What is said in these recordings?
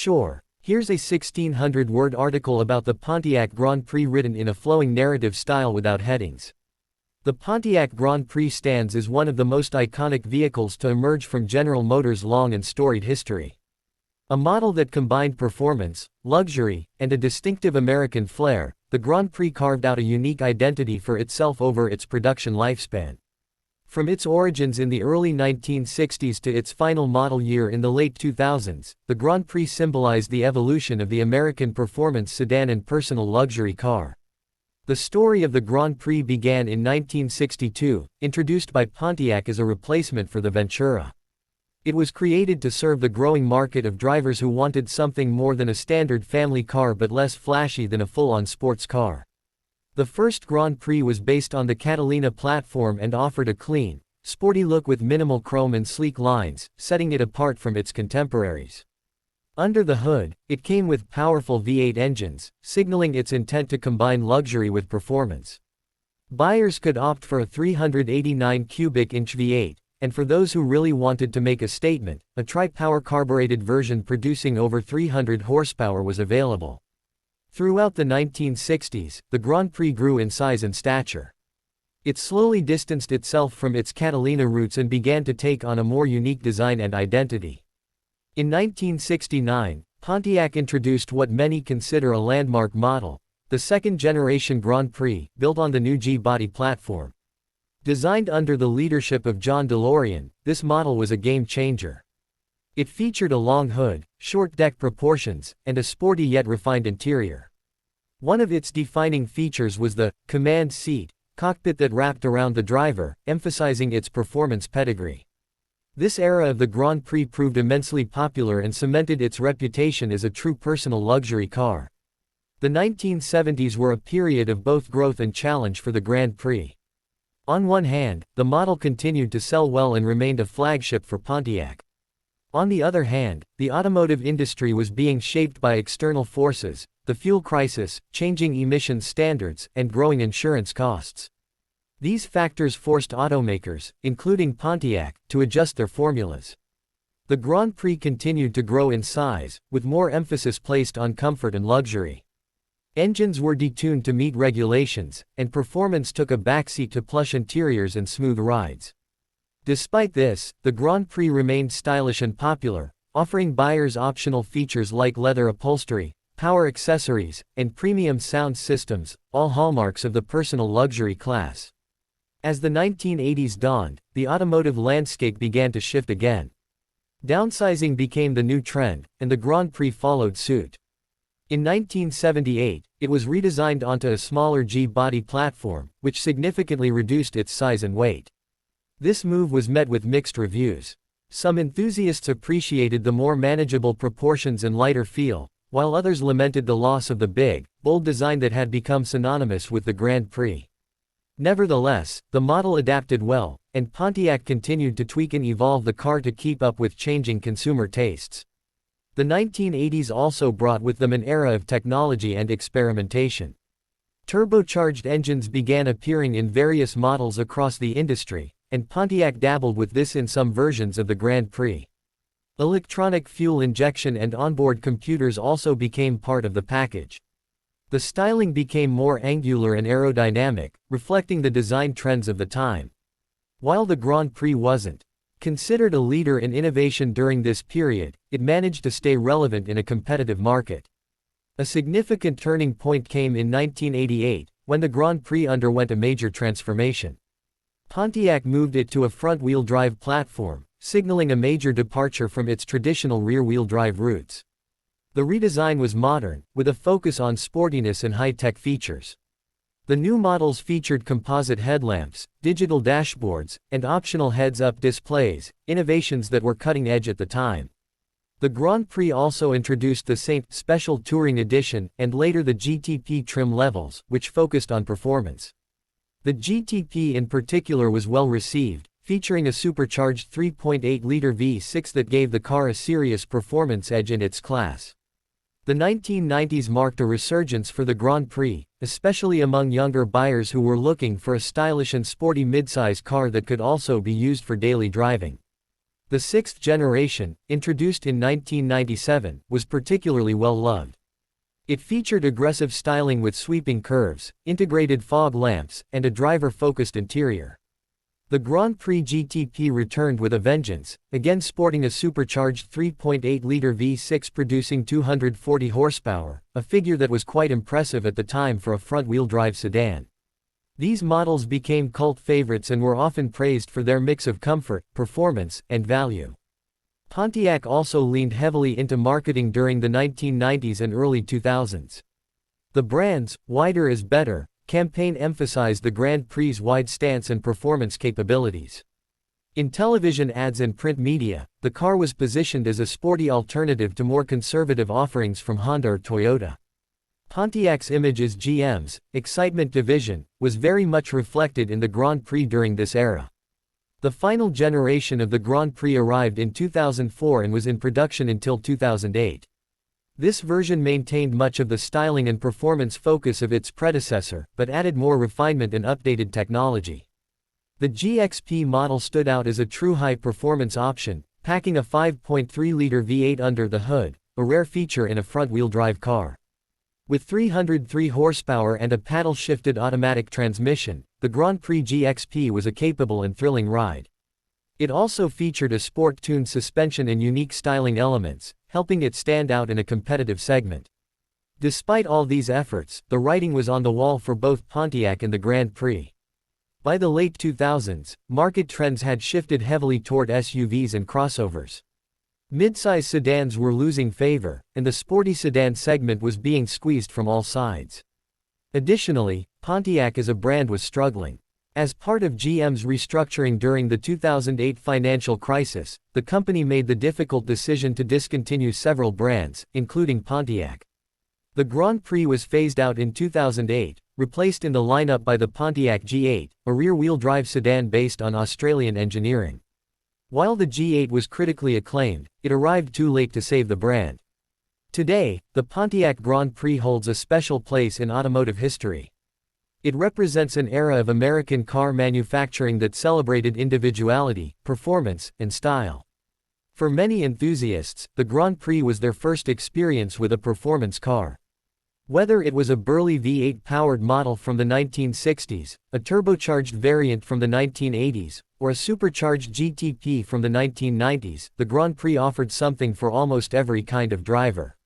Sure, here's a 1600-word article about the Pontiac Grand Prix written in a flowing narrative style without headings. The Pontiac Grand Prix stands as one of the most iconic vehicles to emerge from General Motors' long and storied history. A model that combined performance, luxury, and a distinctive American flair, the Grand Prix carved out a unique identity for itself over its production lifespan. From its origins in the early 1960s to its final model year in the late 2000s, the Grand Prix symbolized the evolution of the American performance sedan and personal luxury car. The story of the Grand Prix began in 1962, introduced by Pontiac as a replacement for the Ventura. It was created to serve the growing market of drivers who wanted something more than a standard family car but less flashy than a full-on sports car. The first Grand Prix was based on the Catalina platform and offered a clean, sporty look with minimal chrome and sleek lines, setting it apart from its contemporaries. Under the hood, it came with powerful V8 engines, signaling its intent to combine luxury with performance. Buyers could opt for a 389 cubic inch V8, and for those who really wanted to make a statement, a tri-power carbureted version producing over 300 horsepower was available. Throughout the 1960s, the Grand Prix grew in size and stature. It slowly distanced itself from its Catalina roots and began to take on a more unique design and identity. In 1969, Pontiac introduced what many consider a landmark model, the second-generation Grand Prix, built on the new G-body platform. Designed under the leadership of John DeLorean, this model was a game-changer. It featured a long hood, short deck proportions, and a sporty yet refined interior. One of its defining features was the command seat cockpit that wrapped around the driver, emphasizing its performance pedigree. This era of the Grand Prix proved immensely popular and cemented its reputation as a true personal luxury car. The 1970s were a period of both growth and challenge for the Grand Prix. On one hand, the model continued to sell well and remained a flagship for Pontiac. On the other hand, the automotive industry was being shaped by external forces, the fuel crisis, changing emissions standards, and growing insurance costs. These factors forced automakers, including Pontiac, to adjust their formulas. The Grand Prix continued to grow in size, with more emphasis placed on comfort and luxury. Engines were detuned to meet regulations, and performance took a backseat to plush interiors and smooth rides. Despite this, the Grand Prix remained stylish and popular, offering buyers optional features like leather upholstery, power accessories, and premium sound systems, all hallmarks of the personal luxury class. As the 1980s dawned, the automotive landscape began to shift again. Downsizing became the new trend, and the Grand Prix followed suit. In 1978, it was redesigned onto a smaller G-body platform, which significantly reduced its size and weight. This move was met with mixed reviews. Some enthusiasts appreciated the more manageable proportions and lighter feel, while others lamented the loss of the big, bold design that had become synonymous with the Grand Prix. Nevertheless, the model adapted well, and Pontiac continued to tweak and evolve the car to keep up with changing consumer tastes. The 1980s also brought with them an era of technology and experimentation. Turbocharged engines began appearing in various models across the industry, and Pontiac dabbled with this in some versions of the Grand Prix. Electronic fuel injection and onboard computers also became part of the package. The styling became more angular and aerodynamic, reflecting the design trends of the time. While the Grand Prix wasn't considered a leader in innovation during this period, it managed to stay relevant in a competitive market. A significant turning point came in 1988, when the Grand Prix underwent a major transformation. Pontiac moved it to a front-wheel drive platform, signaling a major departure from its traditional rear-wheel drive roots. The redesign was modern, with a focus on sportiness and high-tech features. The new models featured composite headlamps, digital dashboards, and optional heads-up displays, innovations that were cutting-edge at the time. The Grand Prix also introduced the Saint Special Touring Edition and later the GTP trim levels, which focused on performance. The GTP in particular was well received, featuring a supercharged 3.8-liter V6 that gave the car a serious performance edge in its class. The 1990s marked a resurgence for the Grand Prix, especially among younger buyers who were looking for a stylish and sporty midsize car that could also be used for daily driving. The sixth generation, introduced in 1997, was particularly well loved. It featured aggressive styling with sweeping curves, integrated fog lamps, and a driver-focused interior. The Grand Prix GTP returned with a vengeance, again sporting a supercharged 3.8-liter V6 producing 240 horsepower, a figure that was quite impressive at the time for a front-wheel drive sedan. These models became cult favorites and were often praised for their mix of comfort, performance, and value. Pontiac also leaned heavily into marketing during the 1990s and early 2000s. The brand's "Wider is Better" campaign emphasized the Grand Prix's wide stance and performance capabilities. In television ads and print media, the car was positioned as a sporty alternative to more conservative offerings from Honda or Toyota. Pontiac's image as GM's excitement division was very much reflected in the Grand Prix during this era. The final generation of the Grand Prix arrived in 2004 and was in production until 2008. This version maintained much of the styling and performance focus of its predecessor, but added more refinement and updated technology. The GXP model stood out as a true high-performance option, packing a 5.3-liter V8 under the hood, a rare feature in a front-wheel drive car. With 303 horsepower and a paddle-shifted automatic transmission, the Grand Prix GXP was a capable and thrilling ride. It also featured a sport-tuned suspension and unique styling elements, helping it stand out in a competitive segment. Despite all these efforts, the writing was on the wall for both Pontiac and the Grand Prix. By the late 2000s, market trends had shifted heavily toward SUVs and crossovers. Midsize sedans were losing favor, and the sporty sedan segment was being squeezed from all sides. Additionally, Pontiac as a brand was struggling. As part of GM's restructuring during the 2008 financial crisis, the company made the difficult decision to discontinue several brands, including Pontiac. The Grand Prix was phased out in 2008, replaced in the lineup by the Pontiac G8, a rear-wheel drive sedan based on Australian engineering. While the G8 was critically acclaimed, it arrived too late to save the brand. Today, the Pontiac Grand Prix holds a special place in automotive history. It represents an era of American car manufacturing that celebrated individuality, performance, and style. For many enthusiasts, the Grand Prix was their first experience with a performance car. Whether it was a burly V8-powered model from the 1960s, a turbocharged variant from the 1980s, or a supercharged GTP from the 1990s, the Grand Prix offered something for almost every kind of driver.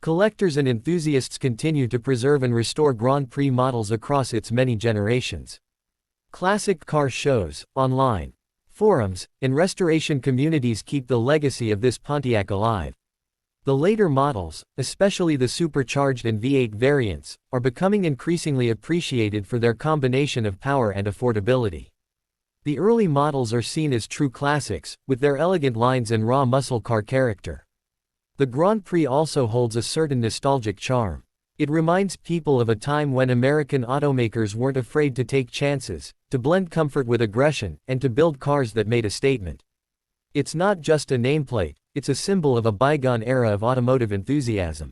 Collectors and enthusiasts continue to preserve and restore Grand Prix models across its many generations. Classic car shows, online forums, and restoration communities keep the legacy of this Pontiac alive. The later models, especially the supercharged and V8 variants, are becoming increasingly appreciated for their combination of power and affordability. The early models are seen as true classics, with their elegant lines and raw muscle car character. The Grand Prix also holds a certain nostalgic charm. It reminds people of a time when American automakers weren't afraid to take chances, to blend comfort with aggression, and to build cars that made a statement. It's not just a nameplate, it's a symbol of a bygone era of automotive enthusiasm.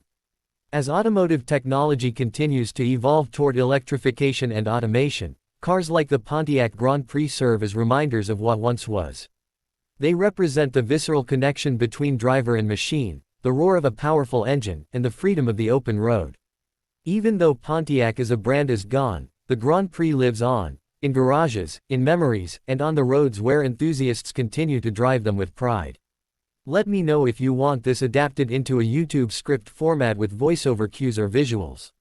As automotive technology continues to evolve toward electrification and automation, cars like the Pontiac Grand Prix serve as reminders of what once was. They represent the visceral connection between driver and machine, the roar of a powerful engine, and the freedom of the open road. Even though Pontiac as a brand is gone, the Grand Prix lives on, in garages, in memories, and on the roads where enthusiasts continue to drive them with pride. Let me know if you want this adapted into a YouTube script format with voiceover cues or visuals.